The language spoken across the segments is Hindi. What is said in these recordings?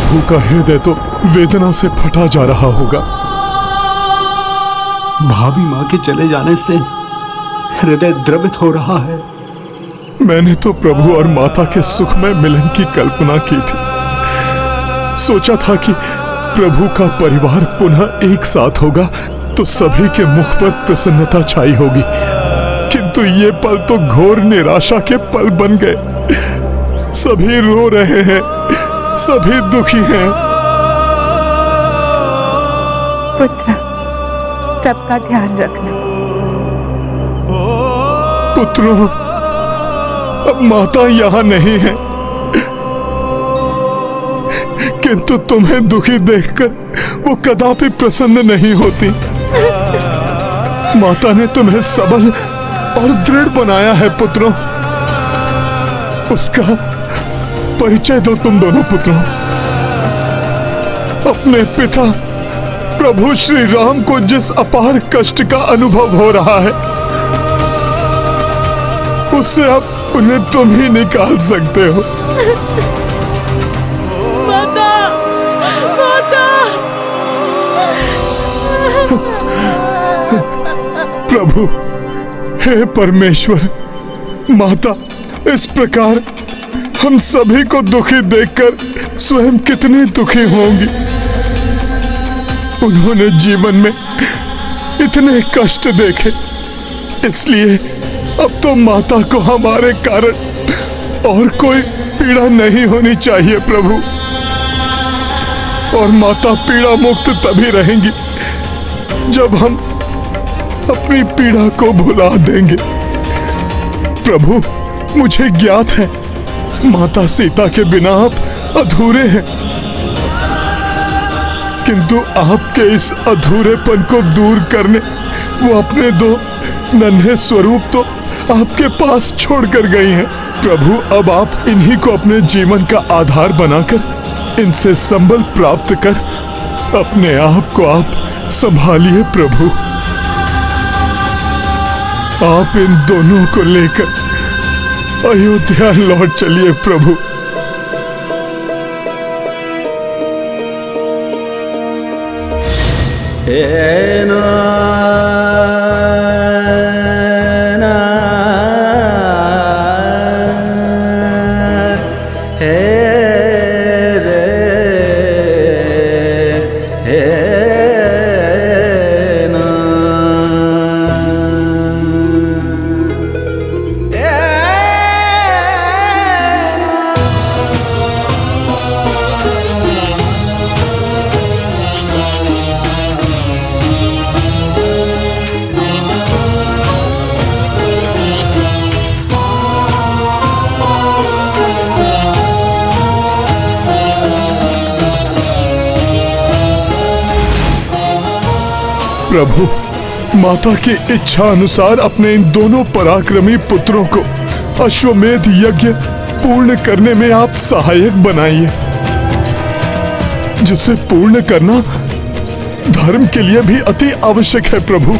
प्रभु का हृदय तो वेदना से फटा जा रहा होगा। भाभी माँ के चले जाने से हृदय द्रवित हो रहा है। मैंने तो प्रभु और माता के सुखमय मिलन की कल्पना की थी। सोचा था कि प्रभु का परिवार पुनः एक साथ होगा तो सभी के मुख पर प्रसन्नता छाई होगी, किंतु ये पल तो घोर निराशा के पल बन गए। सभी रो रहे हैं, सभी दुखी हैं। पुत्र, सबका ध्यान रखना। पुत्रों, अब माता यहाँ नहीं है, किंतु तुम्हें दुखी देखकर वो कदापि प्रसन्न नहीं होती। माता ने तुम्हें सबल और दृढ़ बनाया है पुत्रों। उसका परिचय दो तुम दोनों पुत्रों। अपने पिता प्रभु श्री राम को जिस अपार कष्ट का अनुभव हो रहा है, उससे अब उन्हें तुम ही निकाल सकते हो। माता, माता। प्रभु, हे परमेश्वर, माता इस प्रकार हम सभी को दुखी देखकर स्वयं कितनी दुखी होंगी। उन्होंने जीवन में इतने कष्ट देखे, इसलिए अब तो माता को हमारे कारण और कोई पीड़ा नहीं होनी चाहिए प्रभु। और माता पीड़ा मुक्त तभी रहेंगी जब हम अपनी पीड़ा को भुला देंगे। प्रभु, मुझे ज्ञात है माता सीता के बिना आप अधूरे हैं, किंतु आपके इस अधूरेपन को दूर करने वो अपने दो नन्हे स्वरूप तो आपके पास छोड़कर गई हैं। प्रभु, अब आप इन्हीं को अपने जीवन का आधार बनाकर इनसे संबल प्राप्त कर अपने आप को आप संभालिए प्रभु। आप इन दोनों को लेकर अयोध्या लौट चलिए प्रभु। प्रभु, माता की इच्छा अनुसार अपने इन दोनों पराक्रमी पुत्रों को अश्वमेध यज्ञ पूर्ण करने में आप सहायक बनाइए, जिसे पूर्ण करना धर्म के लिए भी अति आवश्यक है प्रभु।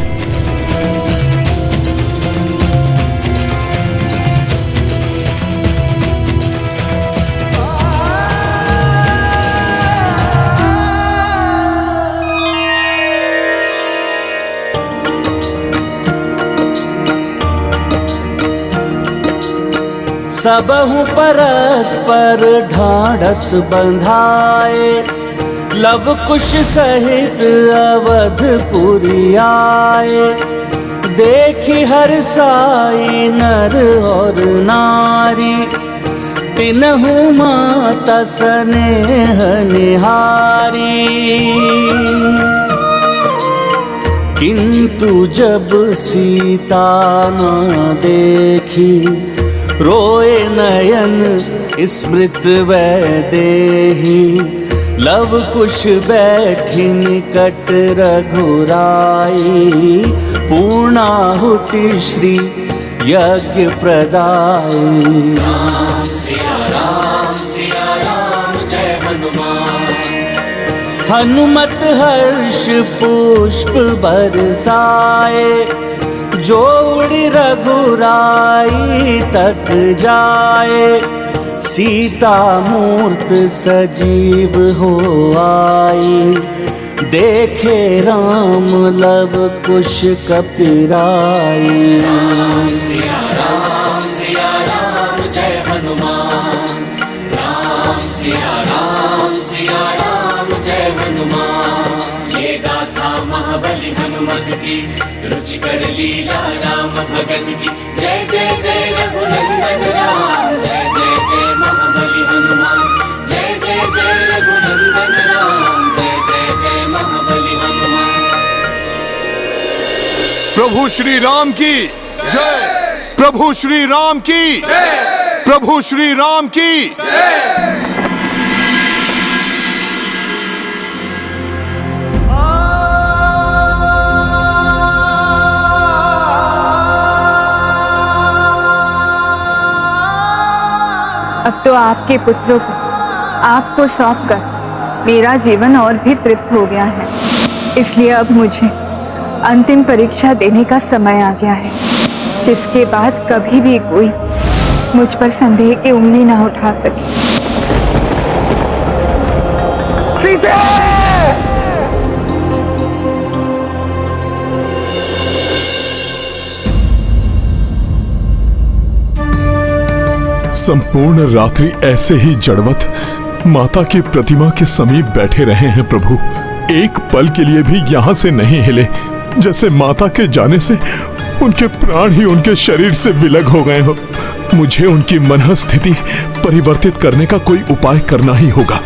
सबहु परस्पर ढाढ़स बंधाए, लव कुश सहित अवधपुरी आए। देखी हर साई नर और नारी, तिन्हु माता स्नेह निहारी। किंतु जब सीता न देखी, रोए नयन स्मृत वैदेही। लव कुश बैठी निकट रघुराई, पूर्णाहुति श्री यज्ञ प्रदाई। सिया राम जय हनुमान। हनुमत हर्ष पुष्प बरसाए, जोड़ रघुराई तक जाए। सीता मूर्त सजीव हो आई, देखे राम लव कुश कपिराई। सिया राम जय हनुमान। राम सिया राम जय हनुमान। ये गाथा महाबली हनुमत की, रुचिकर लीला राम भगत की। जय जय जय रघुनंदन राम, जय जय जय महाबली हनुमान। जय जय जय रघुनंदन राम, जय जय जय महाबली हनुमान। प्रभु श्री राम की जय। प्रभु श्री राम की जय। प्रभु श्री राम की जय। अब तो आपके पुत्रों को आपको सौंपकर मेरा जीवन और भी तृप्त हो गया है। इसलिए अब मुझे अंतिम परीक्षा देने का समय आ गया है, जिसके बाद कभी भी कोई मुझ पर संदेह की उंगली ना उठा सके। सीता! संपूर्ण रात्रि ऐसे ही जड़वत माता की प्रतिमा के समीप बैठे रहे हैं प्रभु। एक पल के लिए भी यहां से नहीं हिले, जैसे माता के जाने से उनके प्राण ही उनके शरीर से विलग हो गए हो। मुझे उनकी मनःस्थिति परिवर्तित करने का कोई उपाय करना ही होगा।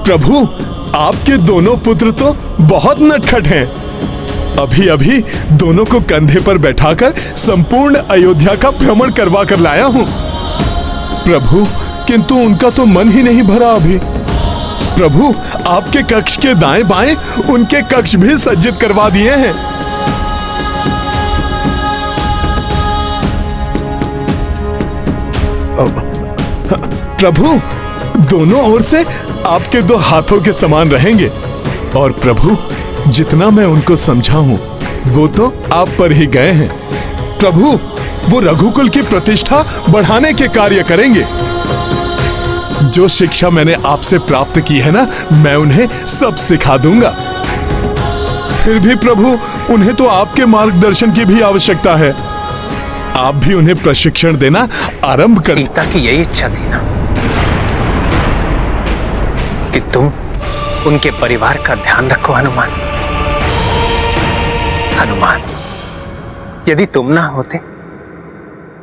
प्रभु, आपके दोनों पुत्र तो बहुत नटखट हैं। अभी अभी दोनों को कंधे पर बैठाकर संपूर्ण अयोध्या का भ्रमण करवा कर लाया हूं। प्रभु, किंतु उनका तो मन ही नहीं भरा अभी। प्रभु, आपके कक्ष के दाएं बाएं उनके कक्ष भी सज्जित करवा दिए हैं। प्रभु, दोनों ओर से आपके दो हाथों के समान रहेंगे। और प्रभु, जितना मैं उनको समझा हूं वो तो आप पर ही गए हैं। प्रभु, वो रघुकुल की प्रतिष्ठा बढ़ाने के कार्य करेंगे। जो शिक्षा मैंने आपसे प्राप्त की है ना, मैं उन्हें सब सिखा दूंगा। फिर भी प्रभु, उन्हें तो आपके मार्गदर्शन की भी आवश्यकता है। आप भी उन्हें प्रशिक्षण देना आरंभ कर। सीता की यही इच्छा थी ना कि तुम उनके परिवार का ध्यान रखो। हनुमान, हनुमान, यदि तुम ना होते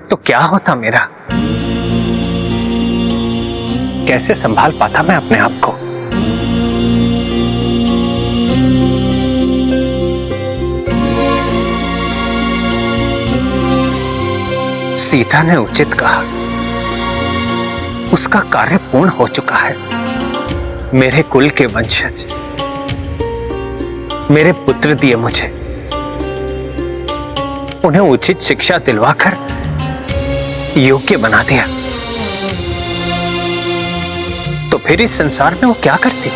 तो क्या होता मेरा? कैसे संभाल पाता मैं अपने आप को? सीता ने उचित कहा, उसका कार्य पूर्ण हो चुका है। मेरे कुल के वंशज मेरे पुत्र दिए मुझे, उन्हें उचित शिक्षा दिलवाकर योग्य बना दिया, तो फिर इस संसार में वो क्या करती?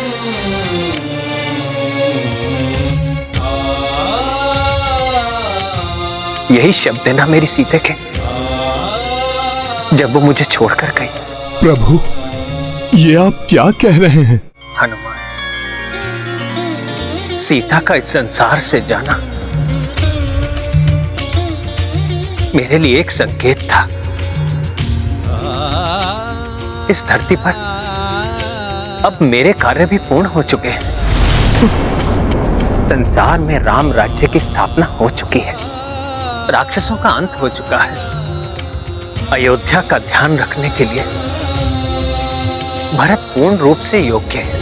यही शब्द है ना मेरी सीते के, जब वो मुझे छोड़कर गई। प्रभु, ये आप क्या कह रहे हैं? हनुमान, सीता का इस संसार से जाना मेरे लिए एक संकेत था। इस धरती पर अब मेरे कार्य भी पूर्ण हो चुके हैं। संसार में राम राज्य की स्थापना हो चुकी है, राक्षसों का अंत हो चुका है। अयोध्या का ध्यान रखने के लिए भरत पूर्ण रूप से योग्य है।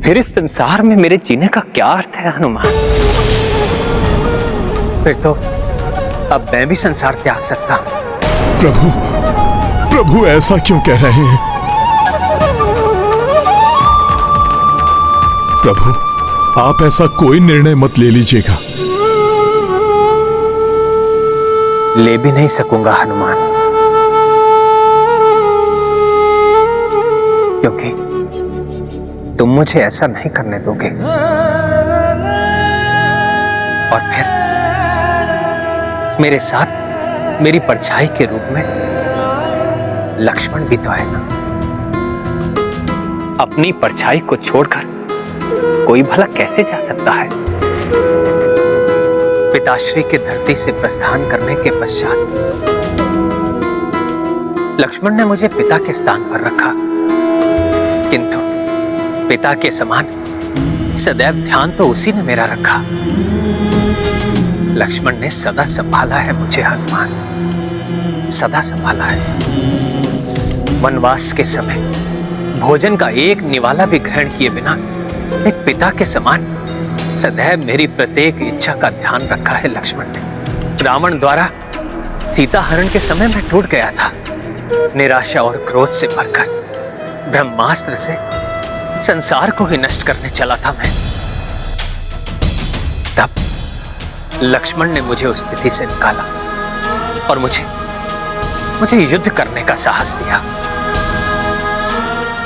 फिर इस संसार में मेरे जीने का क्या अर्थ है हनुमान? फिर तो अब मैं भी संसार त्याग सकता हूं। प्रभु, प्रभु ऐसा क्यों कह रहे हैं? प्रभु, आप ऐसा कोई निर्णय मत ले लीजिएगा। ले भी नहीं सकूंगा हनुमान, क्योंकि तुम मुझे ऐसा नहीं करने दोगे। और फिर मेरे साथ मेरी परछाई के रूप में लक्ष्मण भी तो है ना। अपनी परछाई को छोड़कर कोई भला कैसे जा सकता है? पिताश्री के धरती से प्रस्थान करने के पश्चात लक्ष्मण ने मुझे पिता के स्थान पर रखा, किंतु पिता के समान सदैव ध्यान तो उसी ने मेरा रखा। लक्ष्मण ने सदा संभाला है मुझे हनुमान, सदा संभाला है। वनवास के समय भोजन का एक निवाला भी ग्रहण किए बिना एक पिता के समान सदैव मेरी प्रत्येक इच्छा का ध्यान रखा है लक्ष्मण ने। रावण द्वारा सीता हरण के समय मैं टूट गया था। निराशा और क्रोध से भरकर ब्रह्मास्त्र से संसार को ही नष्ट करने चला था मैं। तब लक्ष्मण ने मुझे उस स्थिति से निकाला और मुझे युद्ध करने का साहस दिया।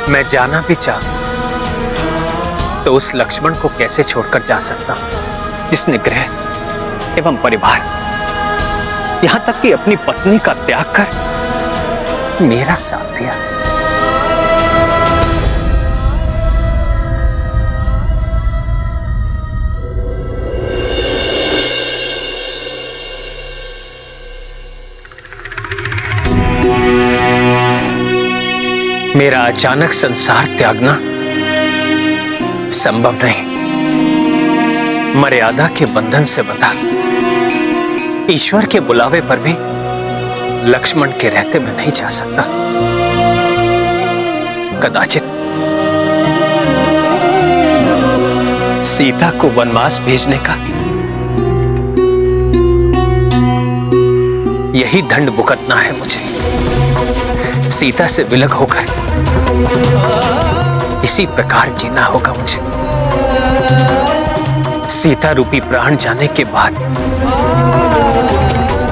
मैं जाना भी चाहूं तो उस लक्ष्मण को कैसे छोड़कर जा सकता हूं, जिसने गृह एवं परिवार, यहां तक कि अपनी पत्नी का त्याग कर मेरा साथ दिया। मेरा अचानक संसार त्यागना संभव नहीं। मर्यादा के बंधन से बंधा, ईश्वर के बुलावे पर भी लक्ष्मण के रहते मैं नहीं जा सकता। कदाचित सीता को वनवास भेजने का यही दंड भुगतना है मुझे। सीता से विलग होकर इसी प्रकार जीना होगा मुझे। सीता रूपी प्राण जाने के बाद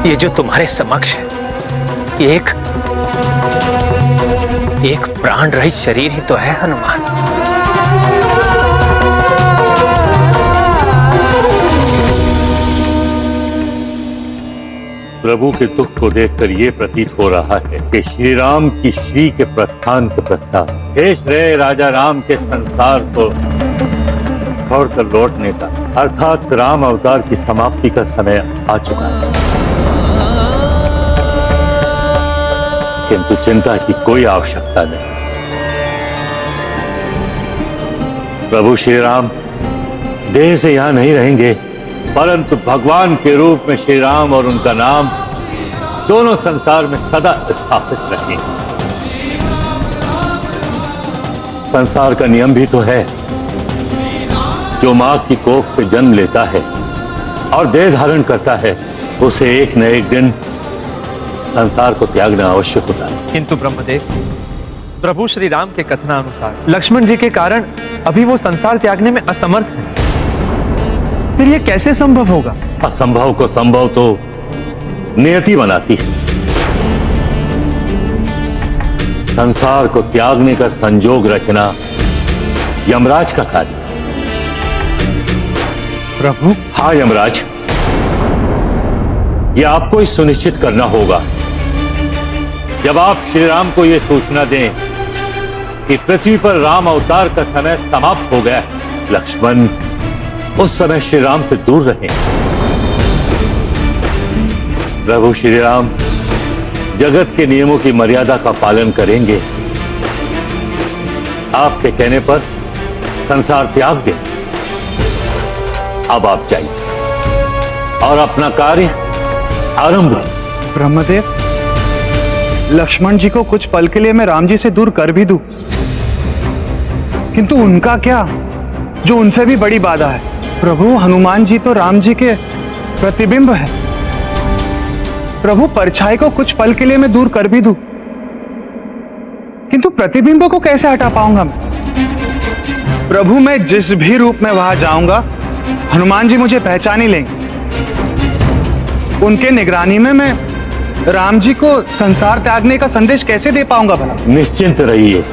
ये जो तुम्हारे समक्ष है, ये एक प्राण रहित शरीर ही तो है हनुमान। प्रभु के दुख को देखकर ये प्रतीत हो रहा है कि श्री राम की श्री के प्रस्थान के पश्चात शेष रहे राजा राम के संसार को छोड़कर लौटने का, अर्थात राम अवतार की समाप्ति का समय आ चुका है। किंतु चिंता की कोई आवश्यकता नहीं। प्रभु श्री राम देह से यहां नहीं रहेंगे, परंतु भगवान के रूप में श्री राम और उनका नाम दोनों संसार में सदा स्थापित रहेंगे। संसार का नियम भी तो है, जो मां की कोख से जन्म लेता है और देह धारण करता है, उसे एक न एक दिन संसार को त्यागना आवश्यक होता है। किंतु ब्रह्मदेव, प्रभु श्री राम के कथनानुसार लक्ष्मण जी के कारण अभी वो संसार त्यागने में असमर्थ हैं। फिर ये कैसे संभव होगा? असंभव को संभव तो नियति बनाती है। संसार को त्यागने का संजोग रचना यमराज का कार्य। प्रभु? हाँ यमराज, ये आपको ही सुनिश्चित करना होगा। जब आप श्री राम को यह सूचना दें कि पृथ्वी पर राम अवतार का समय समाप्त हो गया है, लक्ष्मण उस समय श्री राम से दूर रहे। प्रभु श्री राम जगत के नियमों की मर्यादा का पालन करेंगे। आपके कहने पर संसार त्याग दें। अब आप जाइए और अपना कार्य आरंभ करें। ब्रह्मदेव, लक्ष्मण जी को कुछ पल के लिए मैं राम जी से दूर कर भी दूं, किंतु उनका क्या, जो उनसे भी बड़ी बाधा है। प्रभु, हनुमान जी तो राम जी के प्रतिबिंब है। प्रभु, परछाई को कुछ पल के लिए मैं दूर कर भी दूं, किंतु प्रतिबिंब को कैसे हटा पाऊंगा मैं? प्रभु, मैं जिस भी रूप में वहां जाऊंगा, हनुमान जी मुझे पहचान ही लेंगे। उनके निगरानी में मैं राम जी को संसार त्यागने का संदेश कैसे दे पाऊंगा भला? निश्चिंत रहिए,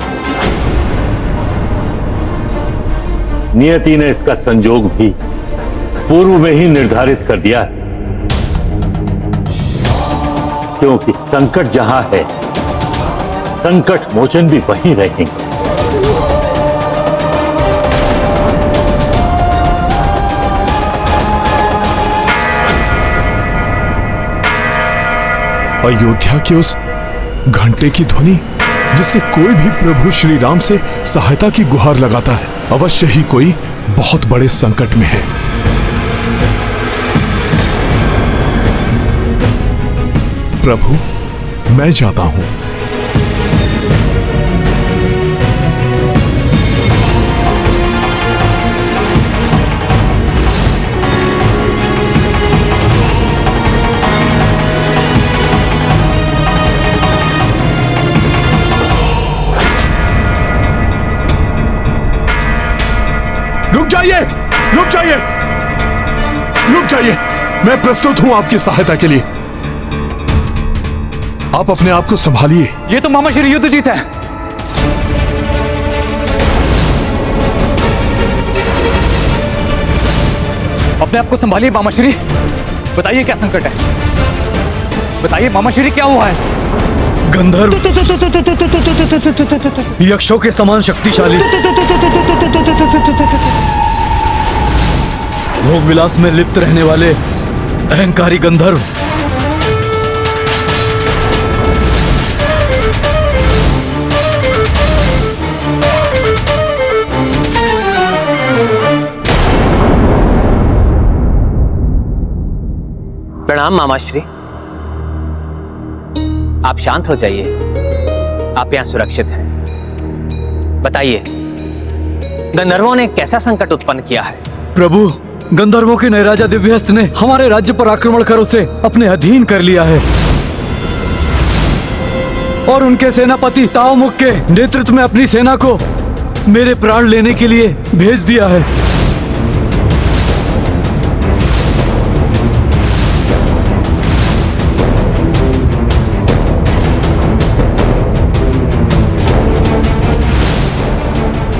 नियति ने इसका संयोग भी पूर्व में ही निर्धारित कर दिया है, क्योंकि संकट जहां है संकट मोचन भी वहीं रहेंगे। अयोध्या के उस घंटे की ध्वनि जिससे कोई भी प्रभु श्री राम से सहायता की गुहार लगाता है, अवश्य ही कोई बहुत बड़े संकट में है। प्रभु, मैं जाता हूं। रुक जाइए, रुक जाइए, रुक जाइए। मैं प्रस्तुत हूं आपकी सहायता के लिए। आप अपने आप को संभालिए। ये तो मामा श्री युद्धजीत है। अपने आप को संभालिए मामा श्री। बताइए क्या संकट है, बताइए मामा श्री क्या हुआ है? गंधर्व यक्षों के समान शक्तिशाली, भोग विलास में लिप्त रहने वाले अहंकारी गंधर्व, प्रणाम मामाश्री। आप शांत हो जाइए, आप यहां सुरक्षित हैं। बताइए, गंधर्वों ने कैसा संकट उत्पन्न किया है? प्रभु, गंधर्वों के नैराजा दिव्यहस्त ने हमारे राज्य पर आक्रमण कर उसे अपने अधीन कर लिया है और उनके सेनापति तावमुख के नेतृत्व में अपनी सेना को मेरे प्राण लेने के लिए भेज दिया है।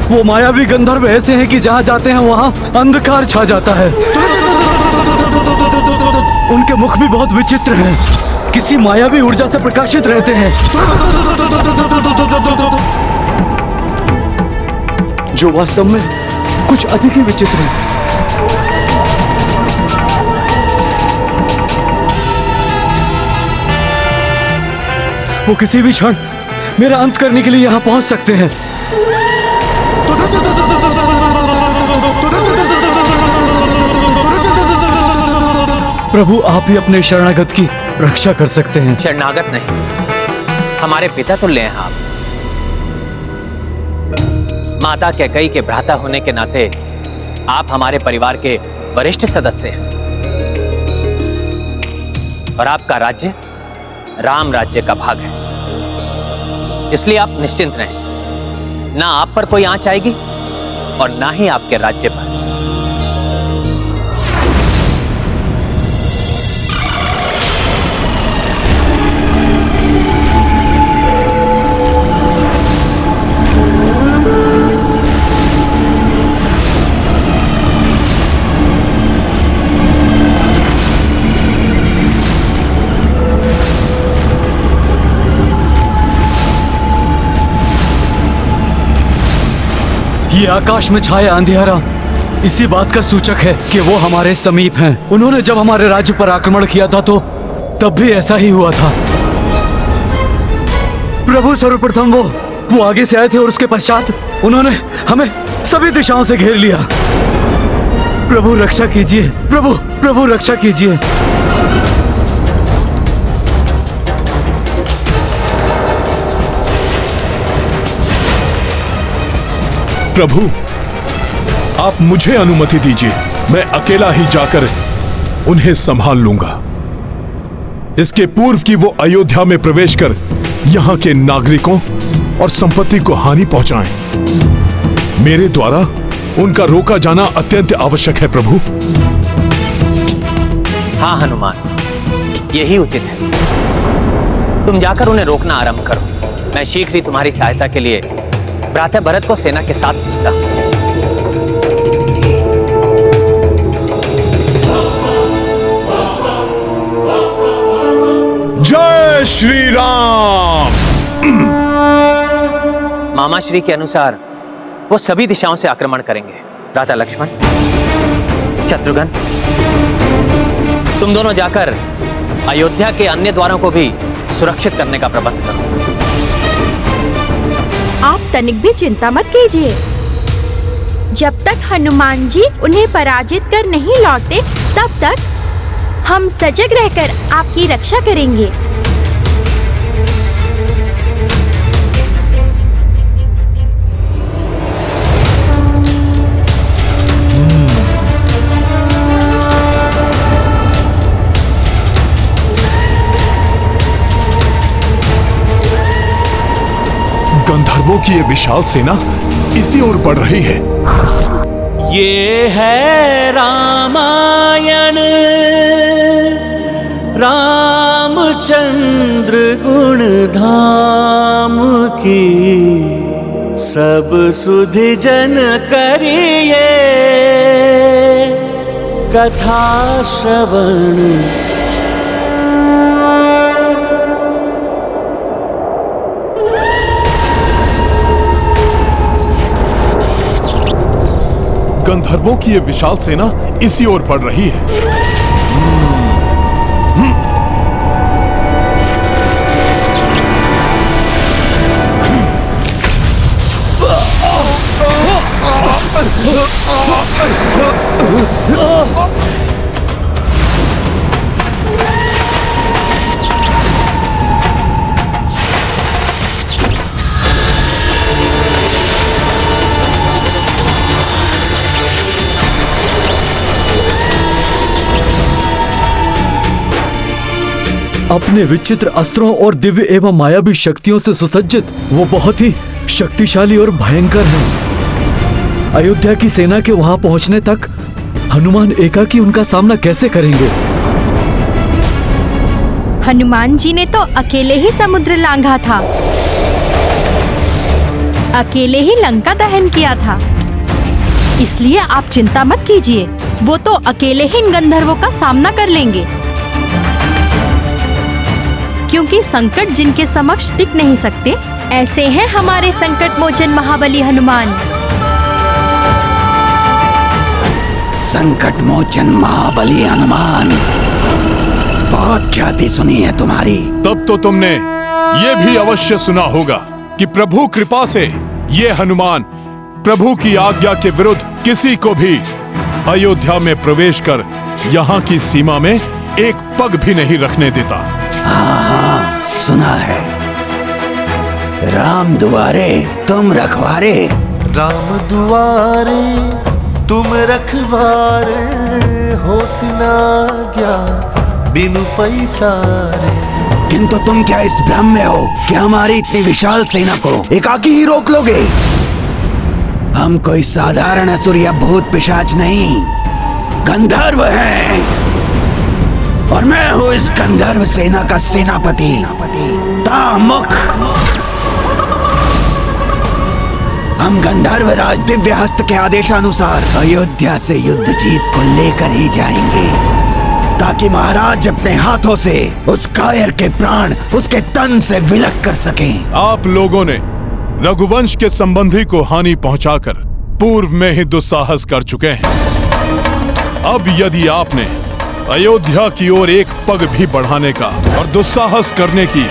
वो मायावी गंधर्व ऐसे हैं कि जहां जाते हैं वहां अंधकार छा जाता है। उनके मुख भी बहुत विचित्र हैं, किसी मायावी ऊर्जा से प्रकाशित रहते हैं, जो वास्तव में कुछ अधिक ही विचित्र है। वो किसी भी क्षण मेरा अंत करने के लिए यहां पहुंच सकते हैं। प्रभु, आप ही अपने शरणागत की रक्षा कर सकते हैं। शरणागत नहीं, हमारे पिता तुल्य हैं आप। माता कैकेयी के भ्राता होने के नाते आप हमारे परिवार के वरिष्ठ सदस्य हैं और आपका राज्य राम राज्य का भाग है, इसलिए आप निश्चिंत रहें। ना आप पर कोई आंच आएगी और ना ही आपके राज्य पर। ये आकाश में छाया अंधियारा इसी बात का सूचक है कि वो हमारे समीप हैं। उन्होंने जब हमारे राज्य पर आक्रमण किया था तो तब भी ऐसा ही हुआ था। प्रभु, सर्वप्रथम वो आगे से आए थे और उसके पश्चात उन्होंने हमें सभी दिशाओं से घेर लिया। प्रभु रक्षा कीजिए, प्रभु रक्षा कीजिए। प्रभु, आप मुझे अनुमति दीजिए, मैं अकेला ही जाकर उन्हें संभाल लूंगा। इसके पूर्व कि वो अयोध्या में प्रवेश कर यहां के नागरिकों और संपत्ति को हानि पहुंचाएं, मेरे द्वारा उनका रोका जाना अत्यंत आवश्यक है। प्रभु। हाँ हनुमान, यही उचित है। तुम जाकर उन्हें रोकना आरंभ करो। मैं शीघ्र ही तुम्हारी सहायता के लिए प्रातः भरत को सेना के साथ भेजता हूं। जय श्री राम। मामा श्री के अनुसार वो सभी दिशाओं से आक्रमण करेंगे। राजा लक्ष्मण, शत्रुघ्न, तुम दोनों जाकर अयोध्या के अन्य द्वारों को भी सुरक्षित करने का प्रबंध करो। आप तनिक भी चिंता मत कीजिए। जब तक हनुमान जी उन्हें पराजित कर नहीं लौटे, तब तक हम सजग रहकर आपकी रक्षा करेंगे। गंधर्वों की ये विशाल सेना इसी ओर बढ़ रही है। ये है रामायण, रामचंद्र गुण धाम की, सब सुधि जन करिए कथा श्रवण। गंधर्वों की ये विशाल सेना इसी ओर बढ़ रही है। अपने विचित्र अस्त्रों और दिव्य एवं मायावी शक्तियों से सुसज्जित वो बहुत ही शक्तिशाली और भयंकर हैं। अयोध्या की सेना के वहां पहुंचने तक हनुमान एकाकी उनका सामना कैसे करेंगे? हनुमान जी ने तो अकेले ही समुद्र लांघा था, अकेले ही लंका दहन किया था। इसलिए आप चिंता मत कीजिए, वो तो अकेले ही इन गंधर्वों का सामना कर लेंगे। क्योंकि संकट जिनके समक्ष टिक नहीं सकते, ऐसे हैं हमारे संकट मोचन महाबली हनुमान। संकट मोचन महाबली हनुमान, बहुत ख्याति सुनी है तुम्हारी। तब तो तुमने ये भी अवश्य सुना होगा कि प्रभु कृपा से ये हनुमान प्रभु की आज्ञा के विरुद्ध किसी को भी अयोध्या में प्रवेश कर यहाँ की सीमा में एक पग भी नहीं रखने देता। हाँ, सुना है। राम दुआरे तुम रखवारे, राम दुआरे तुम रखवारे, होत ना गया बिनु पैसारे। किंतु तुम क्या इस भ्रम में हो कि हमारी इतनी विशाल सेना को एकाकी ही रोक लोगे? हम कोई साधारण असुर या भूत पिशाच नहीं, गंधर्व हैं। और मैं हूं इस गंधर्व सेना का सेनापति तामुख। हम गंधर्व राज दिव्य हस्त के आदेशानुसार अयोध्या से युद्ध जीत को लेकर ही जाएंगे, ताकि महाराज अपने हाथों से उस कायर के प्राण उसके तन से विलक कर सकें। आप लोगों ने रघुवंश के संबंधी को हानि पहुंचाकर पूर्व में ही दुस्साहस कर चुके हैं। अब यदि आपने अयोध्या की ओर एक पग भी बढ़ाने का और दुस्साहस करने की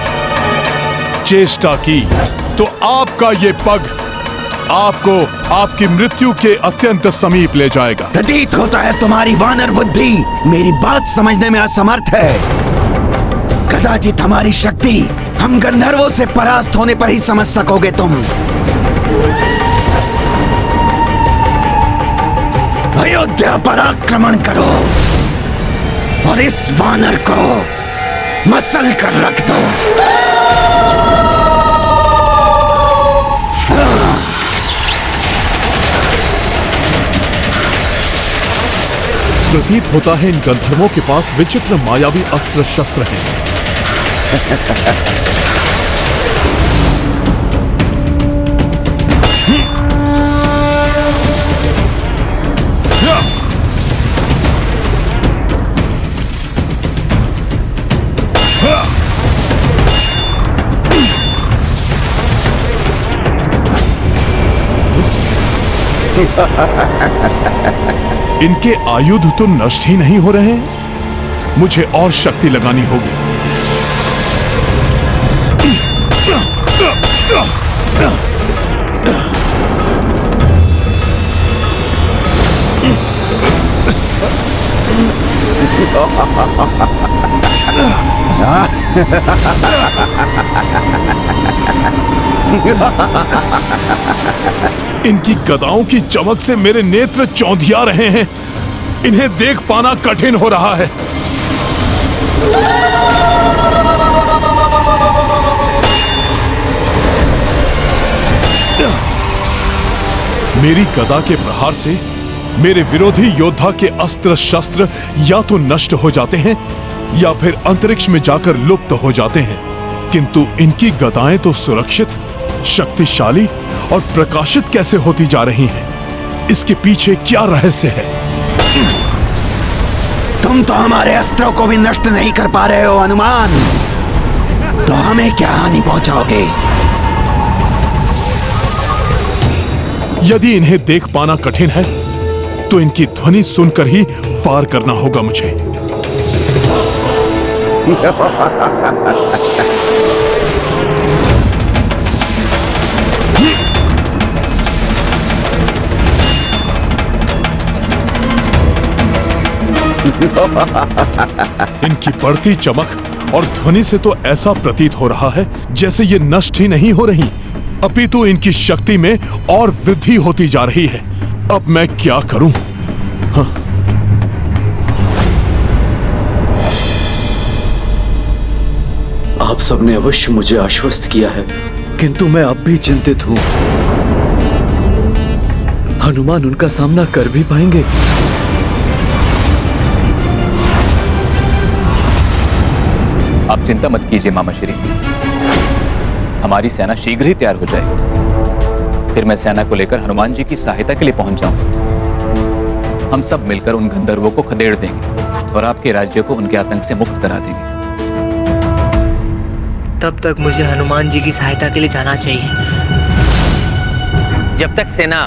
चेष्टा की, तो आपका ये पग आपको आपकी मृत्यु के अत्यंत समीप ले जाएगा। प्रतीत होता है तुम्हारी वानर बुद्धि मेरी बात समझने में असमर्थ है। कदाचित हमारी शक्ति हम गंधर्वों से परास्त होने पर ही समझ सकोगे तुम। अयोध्या पर आक्रमण करो और इस वानर को मसल कर रख दो। प्रतीत होता है इन गंधर्वों के पास विचित्र मायावी अस्त्र शस्त्र हैं। इनके आयुध तो नष्ट ही नहीं हो रहे हैं। मुझे और शक्ति लगानी होगी। इनकी गदाओं की चमक से मेरे नेत्र चौंधिया रहे हैं। इन्हें देख पाना कठिन हो रहा है। मेरी गदा के प्रहार से मेरे विरोधी योद्धा के अस्त्र शस्त्र या तो नष्ट हो जाते हैं या फिर अंतरिक्ष में जाकर लुप्त हो जाते हैं, किंतु इनकी गदाएं तो सुरक्षित, शक्तिशाली और प्रकाशित कैसे होती जा रही हैं? इसके पीछे क्या रहस्य है? तुम तो हमारे अस्त्रों को भी नष्ट नहीं कर पा रहे हो हनुमान, तो हमें क्या हानि पहुंचाओगे? यदि इन्हें देख पाना कठिन है तो इनकी ध्वनि सुनकर ही वार करना होगा मुझे। इनकी बढ़ती चमक और ध्वनि से तो ऐसा प्रतीत हो रहा है जैसे ये नष्ट ही नहीं हो रही, अपितु इनकी शक्ति में और वृद्धि होती जा रही है। अब मैं क्या करूं? हाँ। आप सबने अवश्य मुझे आश्वस्त किया है, किंतु मैं अब भी चिंतित हूं। हनुमान उनका सामना कर भी पाएंगे? आप चिंता मत कीजिए मामा श्री, हमारी सेना शीघ्र ही तैयार हो जाए। फिर मैं सेना को लेकर हनुमान जी की सहायता के लिए पहुंच जाऊंगा। हम सब मिलकर उन गंधर्वों को खदेड़ देंगे और आपके राज्य को उनके आतंक से मुक्त करा देंगे। तब तक मुझे हनुमान जी की सहायता के लिए जाना चाहिए। जब तक सेना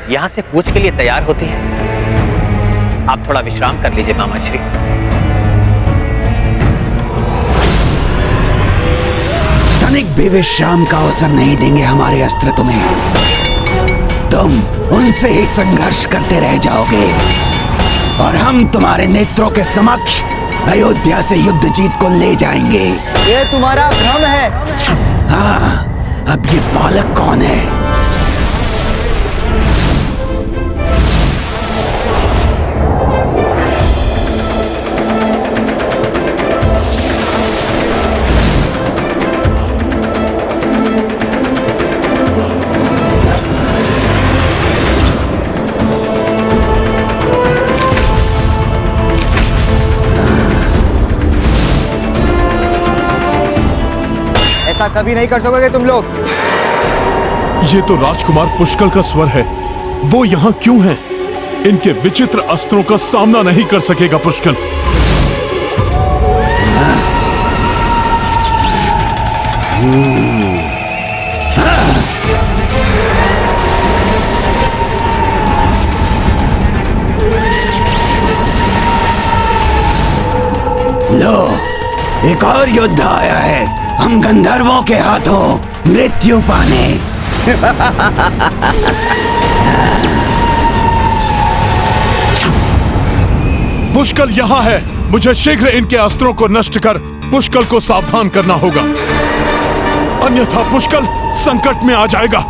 यहाँ से कूच के लिए तैयार होती है, आप थोड़ा विश्राम कर लीजिए मामा श्री। तनिक भी विश्राम का अवसर नहीं देंगे हमारे अस्त्र तुम्हें। तुम उनसे ही संघर्ष करते रह जाओगे और हम तुम्हारे नेत्रों के समक्ष अयोध्या से युद्ध जीत को ले जाएंगे। ये तुम्हारा भ्रम है। हाँ, अब ये बालक कौन है? ऐसा कभी नहीं कर सकोगे तुम लोग। ये तो राजकुमार पुष्कल का स्वर है। वो यहाँ क्यों हैं? इनके विचित्र अस्त्रों का सामना नहीं कर सकेगा पुष्कल। लो, एक और योद्धा आया है हम गंधर्वों के हाथों मृत्यु पाने। पुष्कल यहाँ है। मुझे शीघ्र इनके अस्त्रों को नष्ट कर पुष्कल को सावधान करना होगा, अन्यथा पुष्कल संकट में आ जाएगा।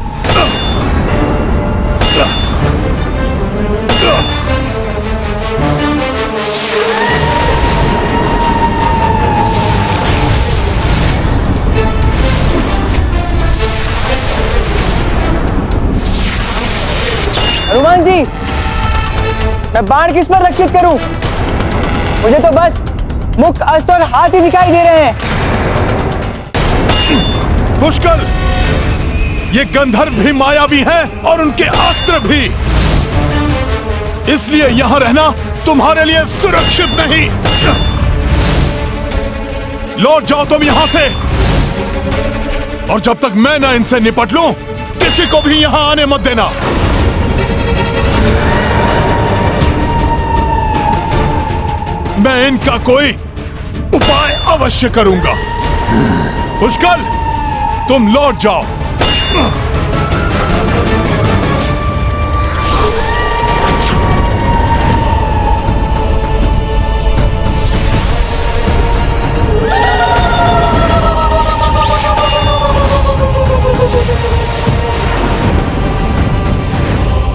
हनुमान जी, मैं बाण किस पर लक्षित करूं? मुझे तो बस मुख, अस्त्र और हाथ ही दिखाई दे रहे हैं। पुष्कर, ये गंधर्व भी मायावी हैं और उनके अस्त्र भी, इसलिए यहां रहना तुम्हारे लिए सुरक्षित नहीं। लौट जाओ तुम यहां से, और जब तक मैं ना इनसे निपट लूं, किसी को भी यहां आने मत देना। मैं इनका कोई उपाय अवश्य करूंगा। पुष्कर, तुम लौट जाओ।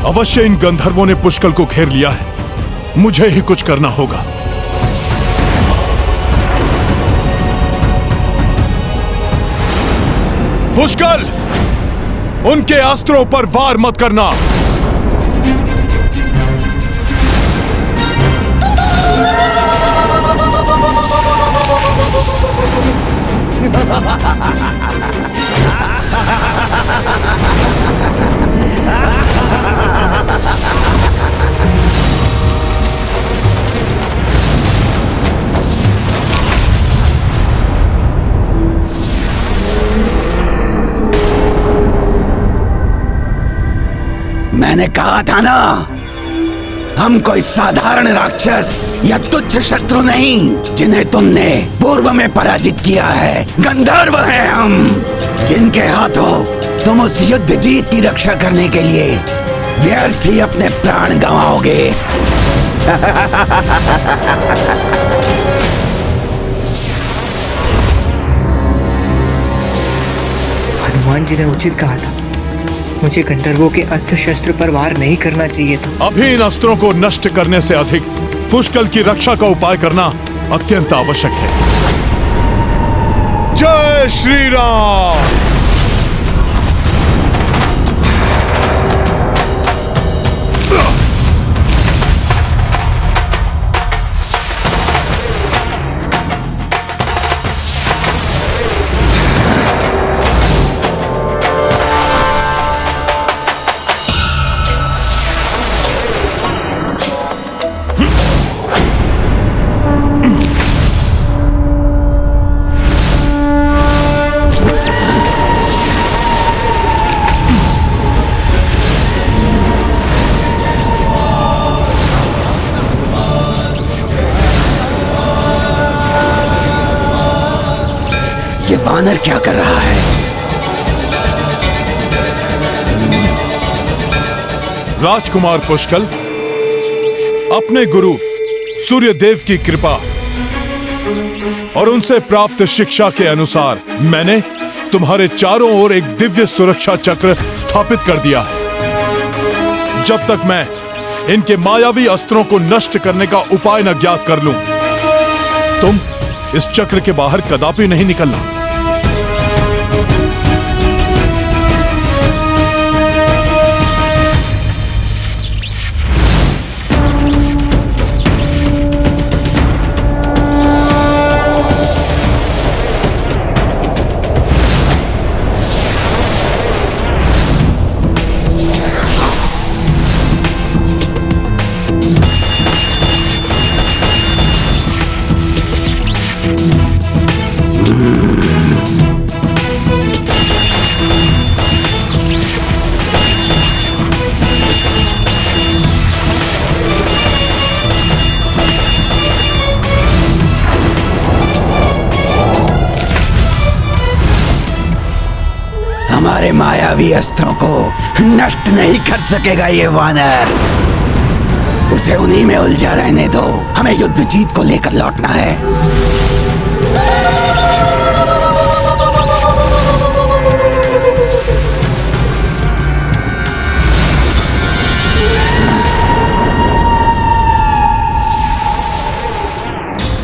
अवश्य इन गंधर्वों ने पुष्कर को घेर लिया है, मुझे ही कुछ करना होगा। पुष्कर, उनके अस्त्रों पर वार मत करना। मैंने कहा था ना, हम कोई साधारण राक्षस या तुच्छ शत्रु नहीं जिन्हें तुमने पूर्व में पराजित किया है। गंधर्व हैं हम, जिनके हाथों तुम उस युद्ध जीत की रक्षा करने के लिए व्यर्थ ही अपने प्राण गंवाओगे। हनुमान जी ने उचित कहा था, मुझे गंधर्वों के अस्त्र शस्त्र पर वार नहीं करना चाहिए था। अभी इन अस्त्रों को नष्ट करने से अधिक पुष्कर की रक्षा का उपाय करना अत्यंत आवश्यक है। जय श्री राम। ये वानर क्या कर रहा है? राजकुमार पुष्कर, अपने गुरु सूर्यदेव की कृपा और उनसे प्राप्त शिक्षा के अनुसार मैंने तुम्हारे चारों ओर एक दिव्य सुरक्षा चक्र स्थापित कर दिया है। जब तक मैं इनके मायावी अस्त्रों को नष्ट करने का उपाय न ज्ञात कर लूं, तुम इस चक्र के बाहर कदापि नहीं निकलना। हमारे मायावी अस्त्रों को नष्ट नहीं कर सकेगा ये वानर। उसे उन्हीं में उलझा रहने दो, हमें युद्ध जीत को लेकर लौटना है।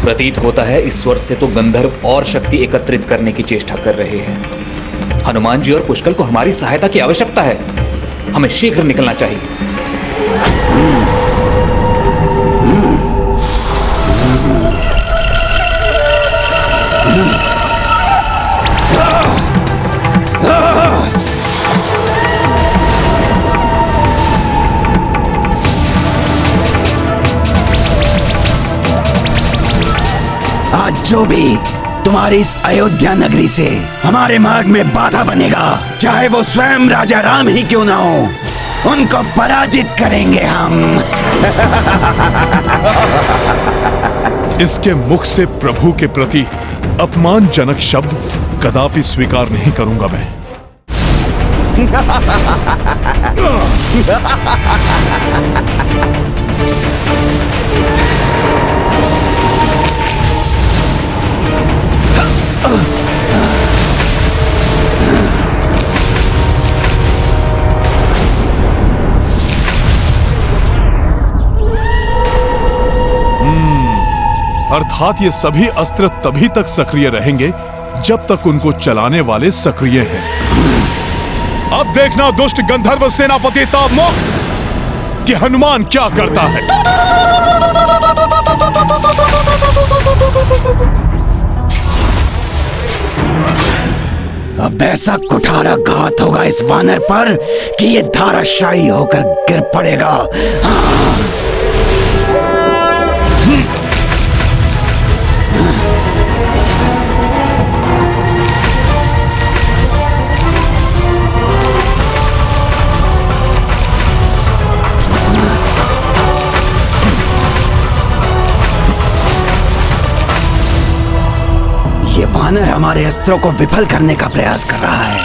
प्रतीत होता है इस स्वर से तो गंधर्व और शक्ति एकत्रित करने की चेष्टा कर रहे हैं। हनुमान जी और पुष्कर को हमारी सहायता की आवश्यकता है, हमें शीघ्र निकलना चाहिए। आज जो भी तुम्हारी इस अयोध्या नगरी से हमारे मार्ग में बाधा बनेगा, चाहे वो स्वयं राजा राम ही क्यों ना हो, उनको पराजित करेंगे हम। इसके मुख से प्रभु के प्रति अपमानजनक शब्द कदापि स्वीकार नहीं करूंगा मैं। अर्थात ये सभी अस्त्र तभी तक सक्रिय रहेंगे जब तक उनको चलाने वाले सक्रिय हैं। अब देखना दुष्ट गंधर्व सेनापति तावमुख कि हनुमान क्या करता है। अब ऐसा कुठारा घात होगा इस वानर पर कि ये धाराशायी होकर गिर पड़ेगा। ये वानर हमारे अस्त्रों को विफल करने का प्रयास कर रहा है।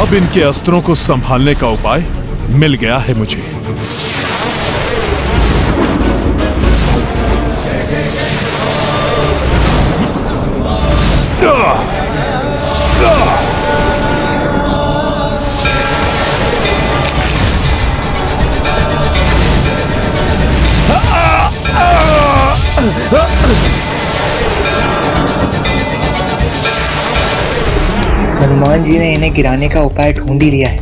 अब इनके अस्त्रों को संभालने का उपाय मिल गया है मुझे। हनुमान जी ने इन्हें गिराने का उपाय ढूंढ ही लिया है।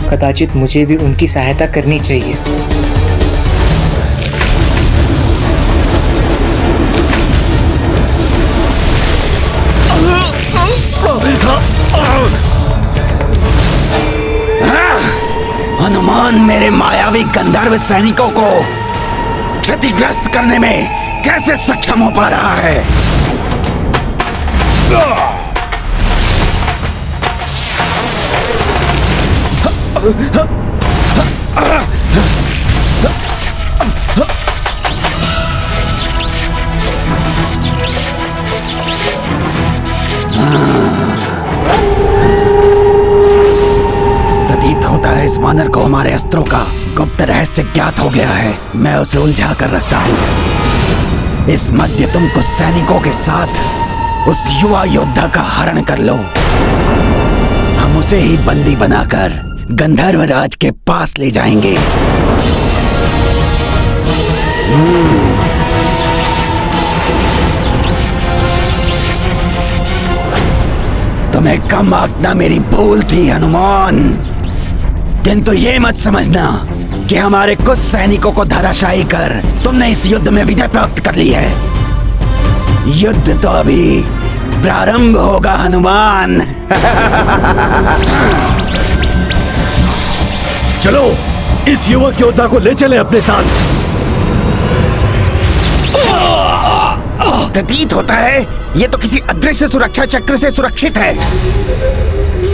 कदाचित मुझे भी उनकी सहायता करनी चाहिए। हनुमान मेरे मायावी गंधर्व सैनिकों को क्षतिग्रस्त करने में कैसे सक्षम हो पा रहा है? प्रतीत होता है इस वानर को हमारे अस्त्रों का गुप्त रहस्य ज्ञात हो गया है। मैं उसे उलझा कर रखता हूँ। इस मध्य तुम कुछ सैनिकों के साथ उस युवा योद्धा का हरण कर लो। हम उसे ही बंदी बनाकर गंधर्व राज के पास ले जाएंगे। तुम्हें कम आंकना मेरी भूल थी हनुमान, किंतु ये मत समझना कि हमारे कुछ सैनिकों को धराशायी कर तुमने इस युद्ध में विजय प्राप्त कर ली है। युद्ध तो अभी प्रारंभ होगा हनुमान। चलो इस युवक योद्धा को ले चले अपने साथ। प्रतीत होता है ये तो किसी अदृश्य सुरक्षा चक्र से सुरक्षित है।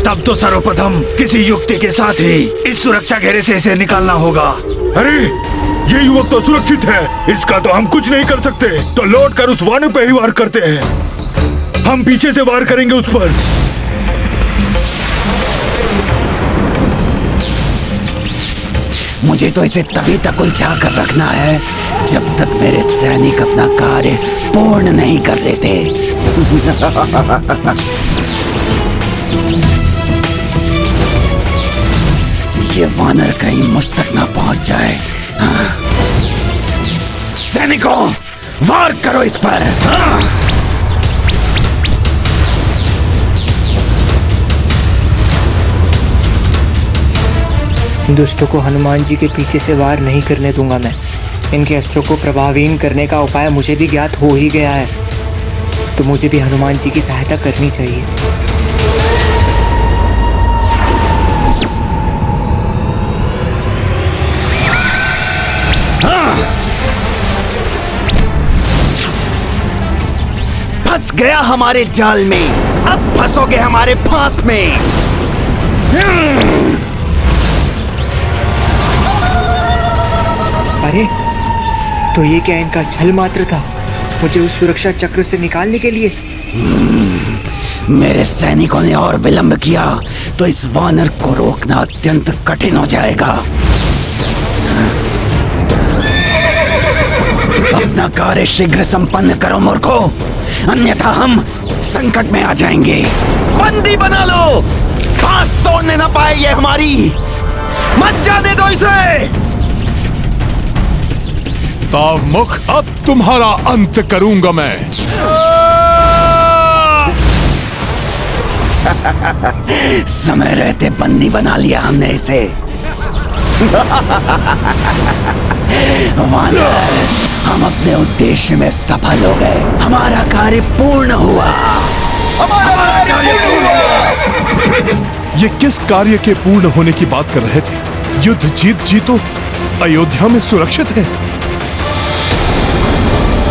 तब तो सर्वप्रथम किसी युक्ति के साथ ही इस सुरक्षा घेरे से इसे निकालना होगा। अरे ये युवक तो सुरक्षित है, इसका तो हम कुछ नहीं कर सकते। तो लौट कर उस वानर पे ही वार करते हैं। हम पीछे से वार करेंगे उस पर। मुझे तो इसे तभी तक उलझा कर रखना है जब तक मेरे सैनिक अपना कार्य पूर्ण नहीं कर लेते। ये वानर कहीं मुझ तक ना पहुंच जाए। सैनिकों, वार करो इस पर। दुष्टों को हनुमान जी के पीछे से वार नहीं करने दूंगा मैं। इनके अस्त्रों को प्रभावहीन करने का उपाय मुझे भी ज्ञात हो ही गया है। तो मुझे भी हनुमान जी की सहायता करनी चाहिए। फंस गया हमारे जाल में, अब फंसोगे हमारे फांस में। अरे तो ये क्या इनका छल मात्र था, मुझे उस सुरक्षा चक्र से निकालने के लिए? मेरे सैनिकों ने और विलंब किया तो इस वानर को रोकना अत्यंत कठिन हो जाएगा। अपना कार्य शीघ्र संपन्न करो मूर्खो, अन्यथा हम संकट में आ जाएंगे। बंदी बना लो, फांस तोड़ने ना पाए ये हमारी, मत जाने दो इसे। तावमुख, अब तुम्हारा अंत करूंगा मैं। समय रहते बंदी बना लिया हमने इसे। वानर, हम अपने उद्देश्य में सफल हो गए, हमारा कार्य पूर्ण हुआ। हमारा कार्य पूर्ण हुआ। ये किस कार्य के पूर्ण होने की बात कर रहे थे? युद्ध जीत जी तो अयोध्या में सुरक्षित है।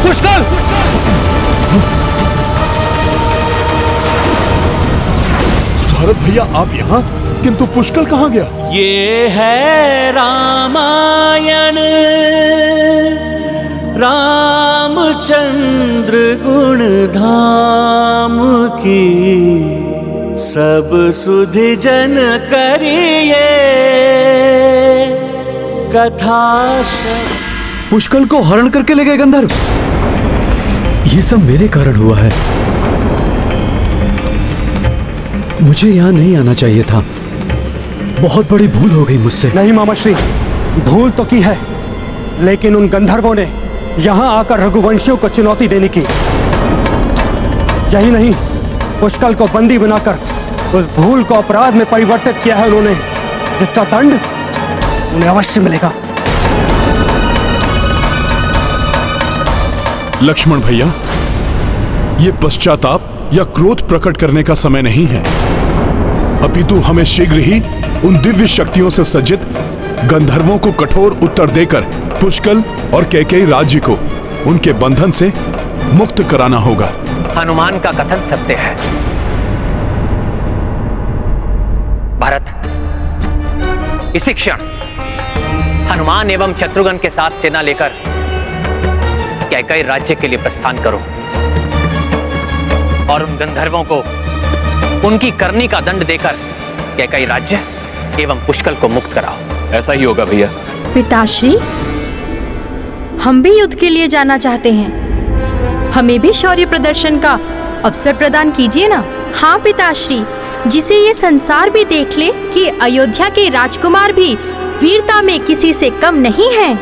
पुष्कल! भरत भैया आप यहाँ, किंतु पुष्कल कहाँ गया? ये है रामायण, रामचंद्र गुण धाम की, सब सुधि जन करिए कथा। पुष्कल को हरण करके ले गए गंधर्व। ये सब मेरे कारण हुआ है। मुझे यहाँ नहीं आना चाहिए था। बहुत बड़ी भूल हो गई मुझसे। नहीं मामाश्री, भूल तो की है, लेकिन उन गंधर्वों ने यहाँ आकर रघुवंशियों को चुनौती देने की। यही नहीं, पुष्कल को बंदी बनाकर उस भूल को अपराध में परिवर्तित किया है उन्होंने, जिसका दंड उन्हें अवश्य मिलेगा। लक्ष्मण भैया, ये पश्चाताप या क्रोध प्रकट करने का समय नहीं है, अपितु हमें शीघ्र ही उन दिव्य शक्तियों से सज्जित गंधर्वों को कठोर उत्तर देकर पुष्कल और कैकेयी राज्य को उनके बंधन से मुक्त कराना होगा। हनुमान का कथन सत्य है। भरत, इसी क्षण हनुमान एवं शत्रुघ्न के साथ सेना लेकर कैकेयी राज्य के लिए प्रस्थान करो और उन गंधर्वों को उनकी करनी का दंड देकर कैकेयी राज्य एवं पुष्कल को मुक्त कराओ। ऐसा ही होगा भैया। पिताश्री, हम भी युद्ध के लिए जाना चाहते हैं, हमें भी शौर्य प्रदर्शन का अवसर प्रदान कीजिए ना। हाँ पिताश्री, जिसे ये संसार भी देख ले कि अयोध्या के राजकुमार भी वीरता में किसी से कम नहीं हैं।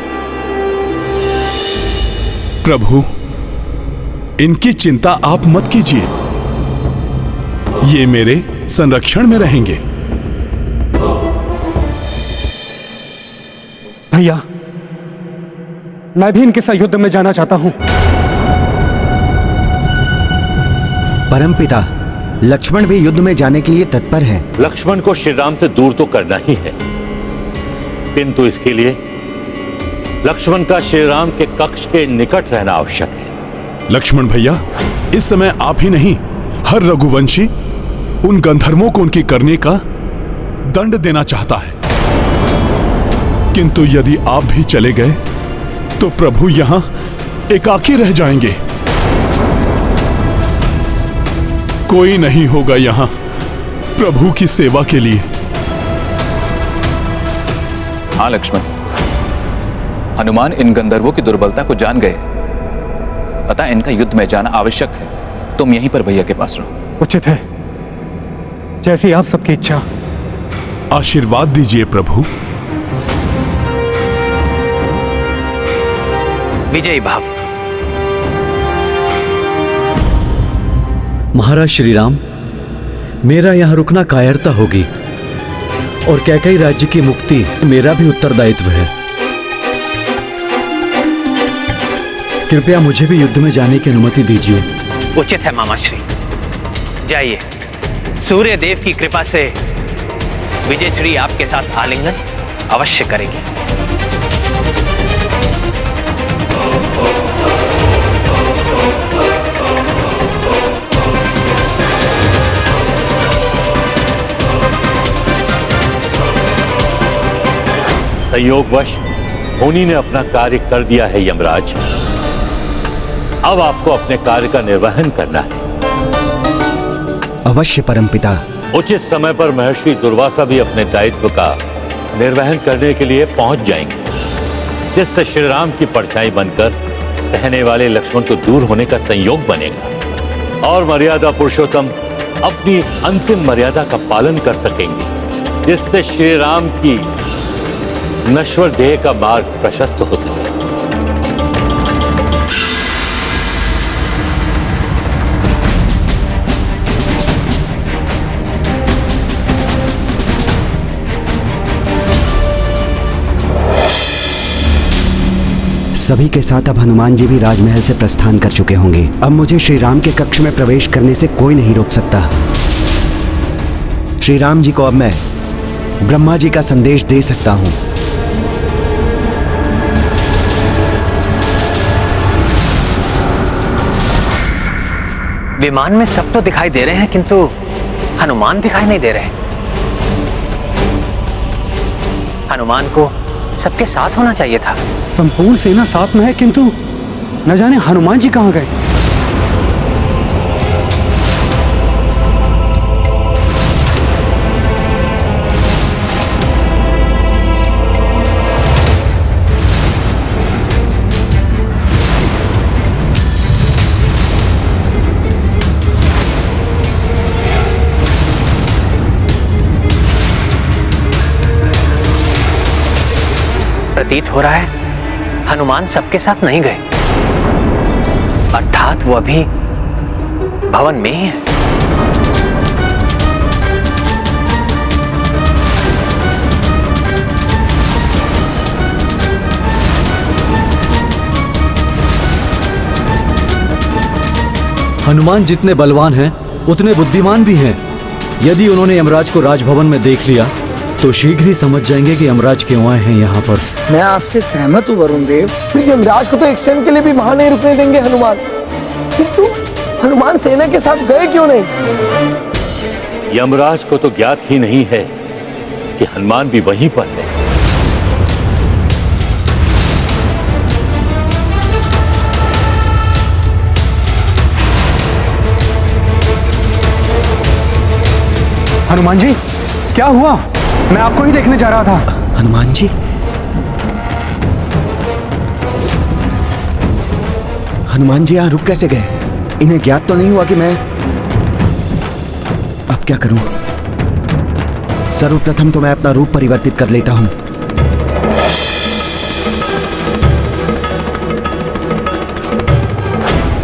प्रभु, इनकी चिंता आप मत कीजिए, ये मेरे संरक्षण में रहेंगे। भैया, मैं भी इनके साथ युद्ध में जाना चाहता हूं। परमपिता, लक्ष्मण भी युद्ध में जाने के लिए तत्पर है। लक्ष्मण को श्री राम से दूर तो करना ही है, किंतु इसके लिए लक्ष्मण का श्री राम के कक्ष के निकट रहना आवश्यक है। लक्ष्मण भैया, इस समय आप ही नहीं, हर रघुवंशी उन गंधर्वों को उनकी करने का दंड देना चाहता है, किंतु यदि आप भी चले गए तो प्रभु यहां एकाकी रह जाएंगे। कोई नहीं होगा यहां प्रभु की सेवा के लिए। हाँ लक्ष्मण, हनुमान इन गंधर्वों की दुर्बलता को जान गए, अतः इनका युद्ध में जाना आवश्यक है। तुम यहीं पर भैया के पास रहो। उचित है, जैसी आप सबकी इच्छा। आशीर्वाद दीजिए प्रभु। विजयी भाव। महाराज श्री राम, मेरा यहाँ रुकना कायरता होगी और कैकेयी राज्य की मुक्ति मेरा भी उत्तरदायित्व है। कृपया मुझे भी युद्ध में जाने की अनुमति दीजिए। उचित है मामाश्री। जाइए, सूर्य देव की कृपा से विजयश्री आपके साथ आलिंगन अवश्य करेगी। संयोगवश मुनि ने अपना कार्य कर दिया है यमराज। अब आपको अपने कार्य का निर्वहन करना है। अवश्य परमपिता। उचित समय पर महर्षि दुर्वासा भी अपने दायित्व का निर्वहन करने के लिए पहुंच जाएंगे, जिससे श्री राम की परछाई बनकर रहने वाले लक्ष्मण को दूर होने का संयोग बनेगा और मर्यादा पुरुषोत्तम अपनी अंतिम मर्यादा का पालन कर सकेंगे, जिससे श्री राम की नश्वर देह का मार्ग प्रशस्त हो सके। सभी के साथ अब हनुमान जी भी राजमहल से प्रस्थान कर चुके होंगे। अब मुझे श्री राम के कक्ष में प्रवेश करने से कोई नहीं रोक सकता। श्री राम जी को अब मैं ब्रह्मा जी का संदेश दे सकता हूं। विमान में सब तो दिखाई दे रहे हैं, किंतु हनुमान दिखाई नहीं दे रहे। हनुमान को सबके साथ होना चाहिए था। संपूर्ण सेना साथ में है, किंतु न जाने हनुमान जी कहां गए। प्रतीत हो रहा है हनुमान सबके साथ नहीं गए, अर्थात वो अभी भवन में ही है। हनुमान जितने बलवान हैं उतने बुद्धिमान भी हैं। यदि उन्होंने यमराज को राजभवन में देख लिया तो शीघ्र ही समझ जाएंगे कि यमराज क्यों आए हैं यहाँ पर। मैं आपसे सहमत हूँ वरुण देव। फिर यमराज को तो एक क्षण के लिए भी वहां नहीं रुकने देंगे हनुमान। किंतु हनुमान सेना के साथ गए क्यों नहीं? यमराज को तो ज्ञात ही नहीं है कि हनुमान भी वहीं पर है। हनुमान जी, क्या हुआ? मैं आपको ही देखने जा रहा था। हनुमान जी, हनुमान जी यहाँ रुक कैसे गए? इन्हें ज्ञात तो नहीं हुआ कि मैं... अब क्या करूं? सर्वप्रथम तो मैं अपना रूप परिवर्तित कर लेता हूं।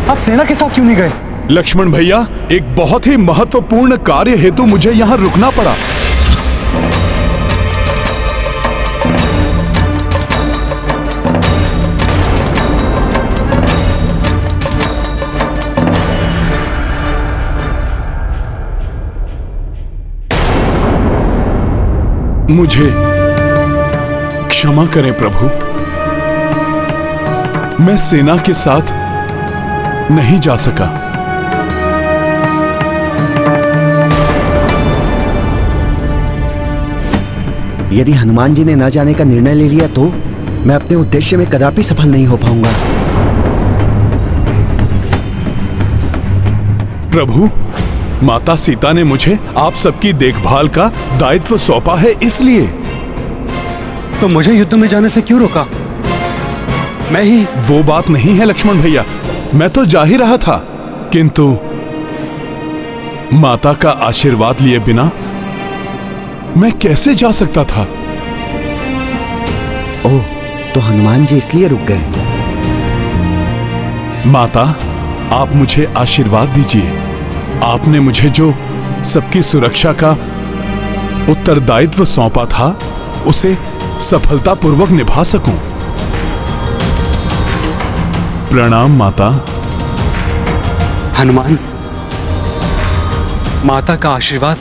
आप सेना के साथ क्यों नहीं गए? लक्ष्मण भैया, एक बहुत ही महत्वपूर्ण कार्य हेतु मुझे यहाँ रुकना पड़ा। मुझे क्षमा करें प्रभु, मैं सेना के साथ नहीं जा सका। यदि हनुमान जी ने न जाने का निर्णय ले लिया तो मैं अपने उद्देश्य में कदापि सफल नहीं हो पाऊंगा। प्रभु, माता सीता ने मुझे आप सबकी देखभाल का दायित्व सौंपा है, इसलिए। तो मुझे युद्ध में जाने से क्यों रोका? मैं ही... वो बात नहीं है लक्ष्मण भैया, मैं तो जा ही रहा था, किंतु माता का आशीर्वाद लिए बिना मैं कैसे जा सकता था? ओह, तो हनुमान जी इसलिए रुक गए। माता, आप मुझे आशीर्वाद दीजिए। आपने मुझे जो सबकी सुरक्षा का उत्तरदायित्व सौंपा था, उसे सफलतापूर्वक निभा सकूं। प्रणाम माता। हनुमान, माता का आशीर्वाद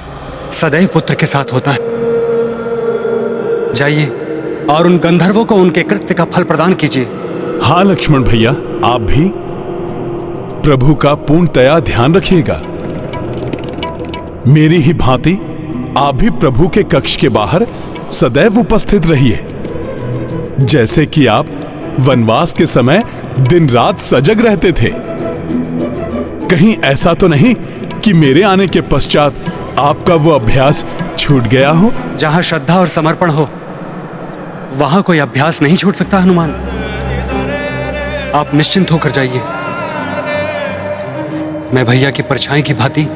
सदैव पुत्र के साथ होता है। जाइए और उन गंधर्वों को उनके कृत्य का फल प्रदान कीजिए। हाँ लक्ष्मण भैया, आप भी प्रभु का पूर्णतया ध्यान रखिएगा। मेरी ही भांति आप भी प्रभु के कक्ष के बाहर सदैव उपस्थित रहिए, जैसे कि आप वनवास के समय दिन रात सजग रहते थे। कहीं ऐसा तो नहीं कि मेरे आने के पश्चात आपका वो अभ्यास छूट गया हो? जहां श्रद्धा और समर्पण हो वहां कोई अभ्यास नहीं छूट सकता हनुमान। आप निश्चिंत होकर जाइए। मैं भैया की परछाई की भांति